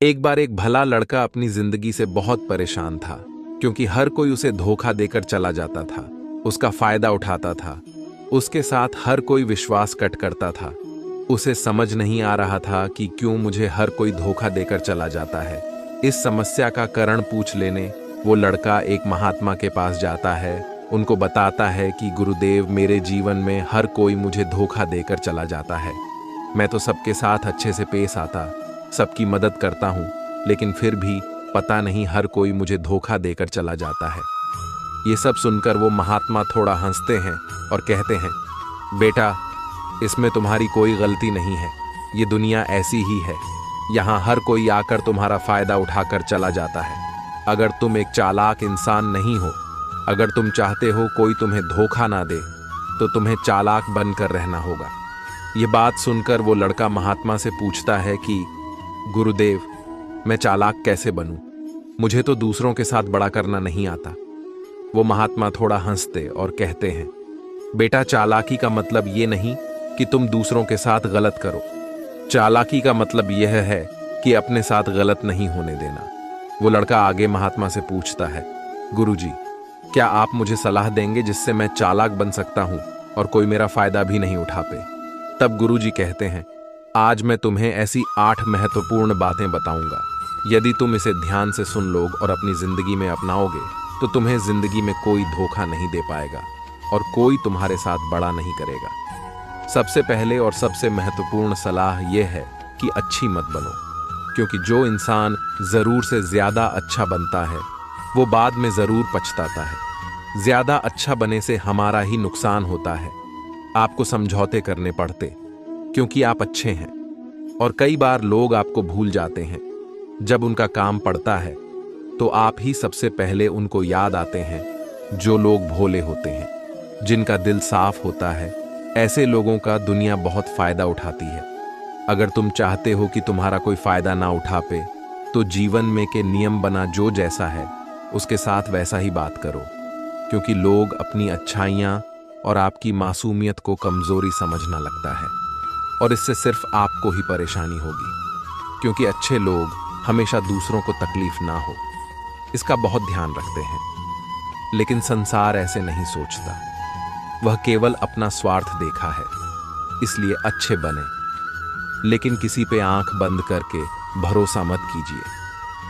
एक बार एक भला लड़का अपनी जिंदगी से बहुत परेशान था, क्योंकि हर कोई उसे धोखा देकर चला जाता था, उसका फायदा उठाता था, उसके साथ हर कोई विश्वासघात करता था। उसे समझ नहीं आ रहा था कि क्यों मुझे हर कोई धोखा देकर चला जाता है। इस समस्या का कारण पूछ लेने वो लड़का एक महात्मा के पास जाता है। उनको बताता है कि गुरुदेव, मेरे जीवन में हर कोई मुझे धोखा देकर चला जाता है। मैं तो सबके साथ अच्छे से पेश आता, सबकी मदद करता हूँ, लेकिन फिर भी पता नहीं हर कोई मुझे धोखा देकर चला जाता है। ये सब सुनकर वो महात्मा थोड़ा हंसते हैं और कहते हैं, बेटा, इसमें तुम्हारी कोई गलती नहीं है। ये दुनिया ऐसी ही है। यहाँ हर कोई आकर तुम्हारा फायदा उठाकर चला जाता है। अगर तुम एक चालाक इंसान नहीं हो, अगर तुम चाहते हो कोई तुम्हें धोखा ना दे, तो तुम्हें चालाक बनकर रहना होगा। ये बात सुनकर वो लड़का महात्मा से पूछता है कि गुरुदेव, मैं चालाक कैसे बनूं? मुझे तो दूसरों के साथ बड़ा करना नहीं आता। वो महात्मा थोड़ा हंसते और कहते हैं, बेटा, चालाकी का मतलब ये नहीं कि तुम दूसरों के साथ गलत करो। चालाकी का मतलब यह है कि अपने साथ गलत नहीं होने देना। वो लड़का आगे महात्मा से पूछता है, गुरुजी, क्या आप मुझे सलाह देंगे जिससे मैं चालाक बन सकता हूं और कोई मेरा फायदा भी नहीं उठा पे? तब गुरुजी कहते हैं, आज मैं तुम्हें ऐसी 8 महत्वपूर्ण बातें बताऊंगा। यदि तुम इसे ध्यान से सुन लोगे और अपनी जिंदगी में अपनाओगे, तो तुम्हें जिंदगी में कोई धोखा नहीं दे पाएगा और कोई तुम्हारे साथ बड़ा नहीं करेगा। सबसे पहले और सबसे महत्वपूर्ण सलाह यह है कि अच्छी मत बनो, क्योंकि जो इंसान जरूर से ज्यादा अच्छा बनता है, वो बाद में जरूर पछताता है। ज्यादा अच्छा बने से हमारा ही नुकसान होता है। आपको समझौते करने पड़ते, क्योंकि आप अच्छे हैं, और कई बार लोग आपको भूल जाते हैं। जब उनका काम पड़ता है, तो आप ही सबसे पहले उनको याद आते हैं। जो लोग भोले होते हैं, जिनका दिल साफ होता है, ऐसे लोगों का दुनिया बहुत फायदा उठाती है। अगर तुम चाहते हो कि तुम्हारा कोई फायदा ना उठा पे, तो जीवन में के नियम बना जो जैसा है उसके साथ वैसा ही बात करो, क्योंकि लोग अपनी अच्छाइयाँ और आपकी मासूमियत को कमजोरी समझना लगता है, और इससे सिर्फ आपको ही परेशानी होगी, क्योंकि अच्छे लोग हमेशा दूसरों को तकलीफ ना हो, इसका बहुत ध्यान रखते हैं। लेकिन संसार ऐसे नहीं सोचता। वह केवल अपना स्वार्थ देखा है, इसलिए अच्छे बने। लेकिन किसी पे आंख बंद करके भरोसा मत कीजिए।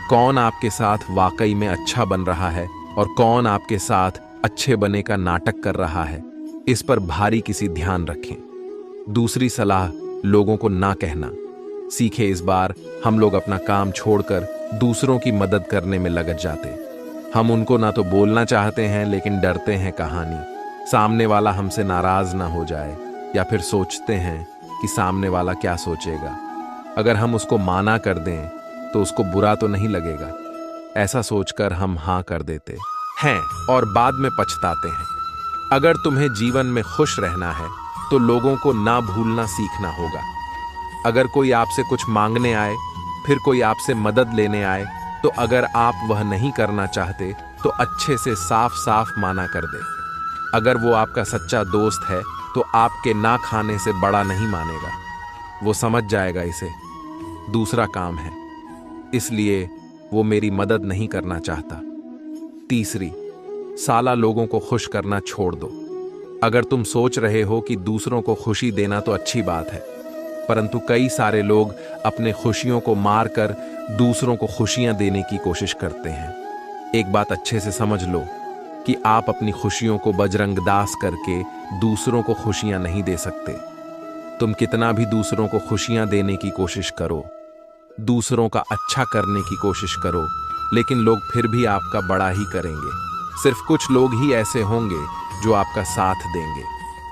कौन आपके साथ वाकई में अच्छा बन रहा है और कौन आपके साथ अच्छे बने का नाटक कर रहा है, इस पर भारी किसी ध्यान रखें। दूसरी सलाह, लोगों को ना कहना सीखे। इस बार हम लोग अपना काम छोड़कर दूसरों की मदद करने में लग जाते। हम उनको ना तो बोलना चाहते हैं, लेकिन डरते हैं कहानी सामने वाला हमसे नाराज ना हो जाए, या फिर सोचते हैं कि सामने वाला क्या सोचेगा। अगर हम उसको माना कर दें तो उसको बुरा तो नहीं लगेगा। ऐसा सोचकर हम हाँ कर देते हैं और बाद में पछताते हैं। अगर तुम्हें जीवन में खुश रहना है, तो लोगों को ना भूलना सीखना होगा। अगर कोई आपसे कुछ मांगने आए, फिर कोई आपसे मदद लेने आए, तो अगर आप वह नहीं करना चाहते, तो अच्छे से साफ साफ माना कर दे। अगर वो आपका सच्चा दोस्त है, तो आपके ना खाने से बड़ा नहीं मानेगा। वो समझ जाएगा इसे दूसरा काम है, इसलिए वो मेरी मदद नहीं करना चाहता। तीसरी, साला लोगों को खुश करना छोड़ दो। अगर तुम सोच रहे हो कि दूसरों को खुशी देना तो अच्छी बात है, परंतु कई सारे लोग अपने खुशियों को मारकर दूसरों को खुशियां देने की कोशिश करते हैं। एक बात अच्छे से समझ लो कि आप अपनी खुशियों को बजरंगदास करके दूसरों को खुशियां नहीं दे सकते। तुम कितना भी दूसरों को खुशियां देने की कोशिश करो, दूसरों का अच्छा करने की कोशिश करो, लेकिन लोग फिर भी आपका बड़ा ही करेंगे। सिर्फ कुछ लोग ही ऐसे होंगे जो आपका साथ देंगे।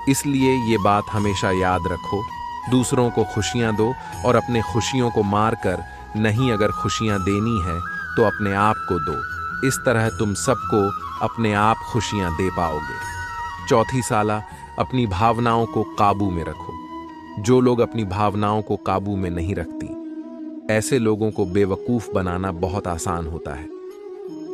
इसलिए ये बात हमेशा याद रखो, दूसरों को खुशियां दो और अपने खुशियों को मारकर नहीं। अगर खुशियां देनी है तो अपने आप को दो। इस तरह तुम सबको अपने आप खुशियां दे पाओगे। चौथी साला, अपनी भावनाओं को काबू में रखो। जो लोग अपनी भावनाओं को काबू में नहीं रखती, ऐसे लोगों को बेवकूफ बनाना बहुत आसान होता है।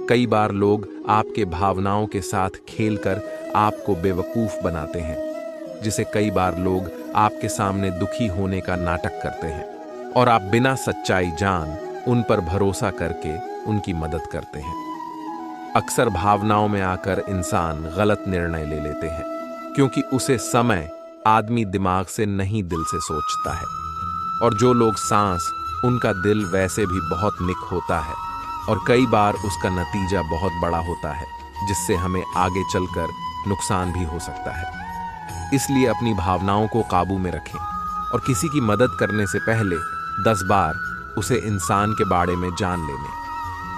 कई बार लोग आपके भावनाओं के साथ खेलकर आपको बेवकूफ बनाते हैं, जिसे कई बार लोग आपके सामने दुखी होने का नाटक करते हैं, और आप बिना सच्चाई जान उन पर भरोसा करके उनकी मदद करते हैं। अक्सर भावनाओं में आकर इंसान गलत निर्णय ले लेते हैं, क्योंकि उसे समय आदमी दिमाग से नहीं दिल से सोचता है। और जो लोग सांस, उनका दिल वैसे भी बहुत निक होता है और कई बार उसका नतीजा बहुत बड़ा होता है, जिससे हमें आगे चलकर नुकसान भी हो सकता है। इसलिए अपनी भावनाओं को काबू में रखें और किसी की मदद करने से पहले 10 बार उसे इंसान के बारे में जान लेने।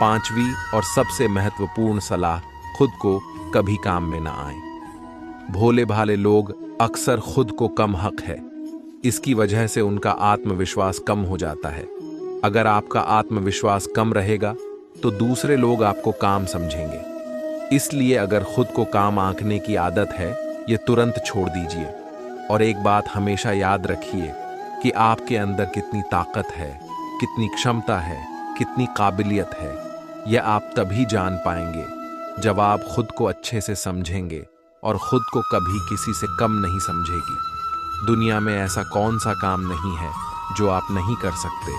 5वीं और सबसे महत्वपूर्ण सलाह, खुद को कभी काम में ना आए। भोले भाले लोग अक्सर खुद को कम हक है, इसकी वजह से उनका आत्मविश्वास कम हो जाता है। अगर आपका आत्मविश्वास कम रहेगा तो दूसरे लोग आपको काम समझेंगे। इसलिए अगर खुद को काम आंकने की आदत है, ये तुरंत छोड़ दीजिए। और एक बात हमेशा याद रखिए कि आपके अंदर कितनी ताकत है, कितनी क्षमता है, कितनी काबिलियत है, यह आप तभी जान पाएंगे जब आप खुद को अच्छे से समझेंगे और खुद को कभी किसी से कम नहीं समझेगी। दुनिया में ऐसा कौन सा काम नहीं है जो आप नहीं कर सकते,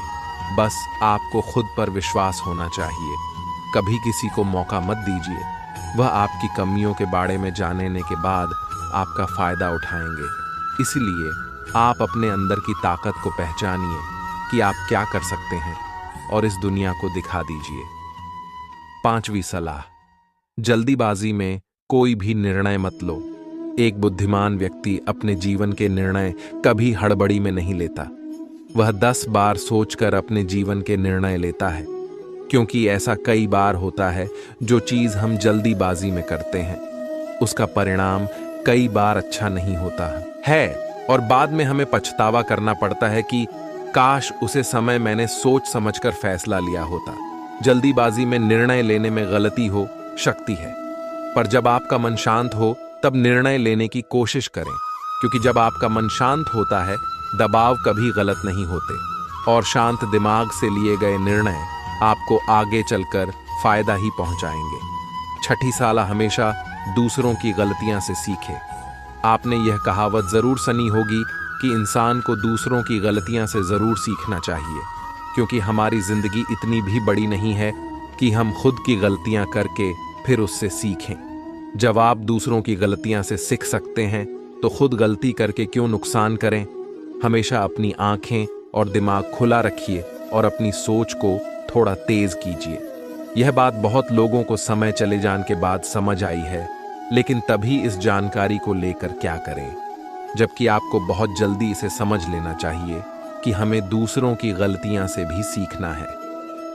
बस आपको खुद पर विश्वास होना चाहिए। कभी किसी को मौका मत दीजिए, वह आपकी कमियों के बारे में जानने के बाद आपका फायदा उठाएंगे। इसलिए आप अपने अंदर की ताकत को पहचानिए कि आप क्या कर सकते हैं और इस दुनिया को दिखा दीजिए। 5वीं सलाह, जल्दीबाजी में कोई भी निर्णय मत लो। एक बुद्धिमान व्यक्ति अपने जीवन के निर्णय कभी हड़बड़ी में नहीं लेता। वह 10 बार सोचकर अपने जीवन के निर्णय लेता है, क्योंकि ऐसा कई बार होता है जो चीज हम जल्दीबाजी में करते हैं उसका परिणाम कई बार अच्छा नहीं होता है और बाद में हमें पछतावा करना पड़ता है कि काश उसे समय मैंने सोच समझकर फैसला लिया होता। जल्दीबाजी में निर्णय लेने में गलती हो सकती है, पर जब आपका मन शांत हो तब निर्णय लेने की कोशिश करें, क्योंकि जब आपका मन शांत होता है दबाव कभी गलत नहीं होते और शांत दिमाग से लिए गए निर्णय आपको आगे चलकर फायदा ही पहुंचाएंगे। 6ठी सलाह, हमेशा दूसरों की गलतियां से सीखे। आपने यह कहावत जरूर सुनी होगी कि इंसान को दूसरों की गलतियां से जरूर सीखना चाहिए, क्योंकि हमारी जिंदगी इतनी भी बड़ी नहीं है कि हम खुद की गलतियां करके फिर उससे सीखें। जब आप दूसरों की गलतियां से सीख सकते हैं तो खुद गलती करके क्यों नुकसान करें। हमेशा अपनी आंखें और दिमाग खुला रखिए और अपनी सोच को थोड़ा तेज कीजिए। यह बात बहुत लोगों को समय चले जाने के बाद समझ आई है, लेकिन तभी इस जानकारी को लेकर क्या करें, जबकि आपको बहुत जल्दी इसे समझ लेना चाहिए कि हमें दूसरों की गलतियां से भी सीखना है।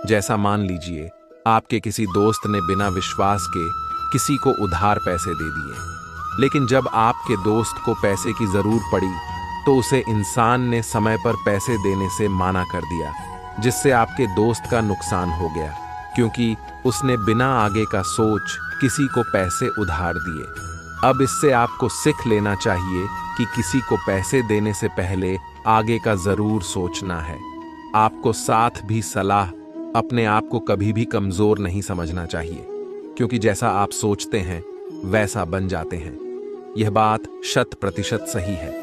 जैसा मान लीजिए आपके किसी दोस्त ने बिना विश्वास के किसी को उधार पैसे दे दिए, लेकिन जब आपके दोस्त को पैसे की जरूरत पड़ी तो उसे इंसान ने समय पर पैसे देने से माना कर दिया, जिससे आपके दोस्त का नुकसान हो गया, क्योंकि उसने बिना आगे का सोच किसी को पैसे उधार दिए। अब इससे आपको सीख लेना चाहिए कि किसी को पैसे देने से पहले आगे का जरूर सोचना है। आपको साथ भी सलाह, अपने आप को कभी भी कमजोर नहीं समझना चाहिए, क्योंकि जैसा आप सोचते हैं वैसा बन जाते हैं। यह बात 100% सही है।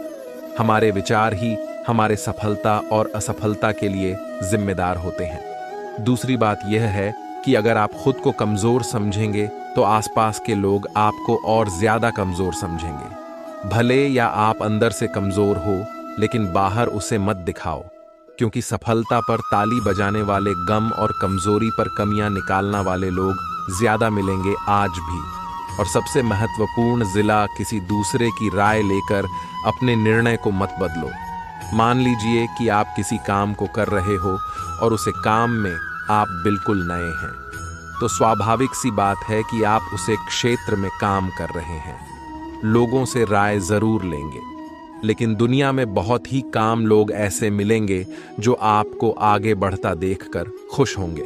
हमारे विचार ही हमारे सफलता और असफलता के लिए जिम्मेदार होते हैं। दूसरी बात यह है कि अगर आप खुद को कमजोर समझेंगे तो आसपास के लोग आपको और ज्यादा कमजोर समझेंगे। भले या आप अंदर से कमजोर हो, लेकिन बाहर उसे मत दिखाओ, क्योंकि सफलता पर ताली बजाने वाले गम और कमजोरी पर कमियां निकालने वाले लोग ज्यादा मिलेंगे आज भी। और सबसे महत्वपूर्ण जिला, किसी दूसरे की राय लेकर अपने निर्णय को मत बदलो। मान लीजिए कि आप किसी काम को कर रहे हो और उसे काम में आप बिल्कुल नए हैं, तो स्वाभाविक सी बात है कि आप उसे क्षेत्र में काम कर रहे हैं। लोगों से राय जरूर लेंगे, लेकिन दुनिया में बहुत ही कम लोग ऐसे मिलेंगे जो आपको आगे बढ़ता देखकर खुश होंगे।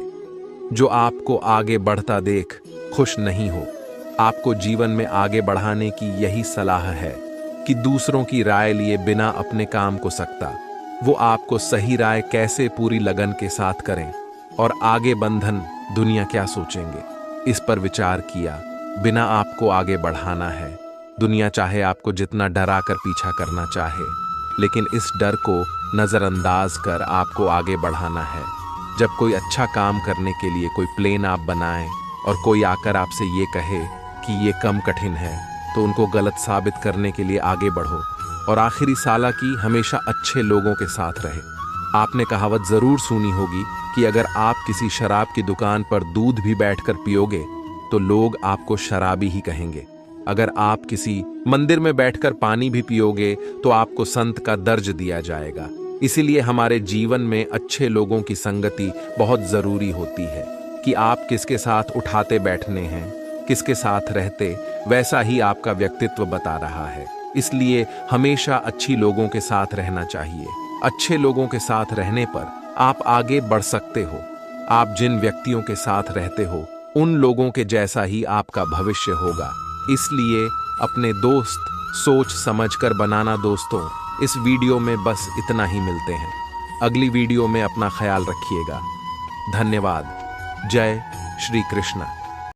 जो आपको आगे बढ़ता देख खुश नहीं हो। आपको जीवन में आगे बढ़ाने की यही सलाह है कि दूसरों की राय लिए बिना अपने काम को सकता, वो आपको सही राय कैसे पूरी लगन के साथ करें और आगे बंधन दुनिया क्या सोचेंगे, इस पर विचार किया बिना आपको आगे बढ़ाना है। दुनिया चाहे आपको जितना डरा कर पीछा करना चाहे, लेकिन इस डर को नजरअंदाज कर आपको आगे बढ़ाना है। जब कोई अच्छा काम करने के लिए कोई प्लान आप बनाएं और कोई आकर आपसे ये कहे कि ये कम कठिन है, तो उनको गलत साबित करने के लिए आगे बढ़ो और आखिरी साला की हमेशा अच्छे लोगों के साथ रहे। आपने कहावत ज़रूर सुनी होगी कि अगर आप किसी शराब की दुकान पर दूध भी बैठकर पियोगे तो लोग आपको शराबी ही कहेंगे। अगर आप किसी मंदिर में बैठकर पानी भी पियोगे तो आपको संत का दर्ज दिया जाएगा। इसीलिए हमारे जीवन में अच्छे लोगों की संगति बहुत ज़रूरी होती है कि आप किसके साथ उठाते बैठने हैं, किसके साथ रहते, वैसा ही आपका व्यक्तित्व बता रहा है। इसलिए हमेशा अच्छी लोगों के साथ रहना चाहिए। अच्छे लोगों के साथ रहने पर आप आगे बढ़ सकते हो। आप जिन व्यक्तियों के साथ रहते हो उन लोगों के जैसा ही आपका भविष्य होगा। इसलिए अपने दोस्त सोच समझकर बनाना। दोस्तों, इस वीडियो में बस इतना ही। मिलते हैं अगली वीडियो में। अपना ख्याल रखिएगा। धन्यवाद। जय श्री कृष्ण।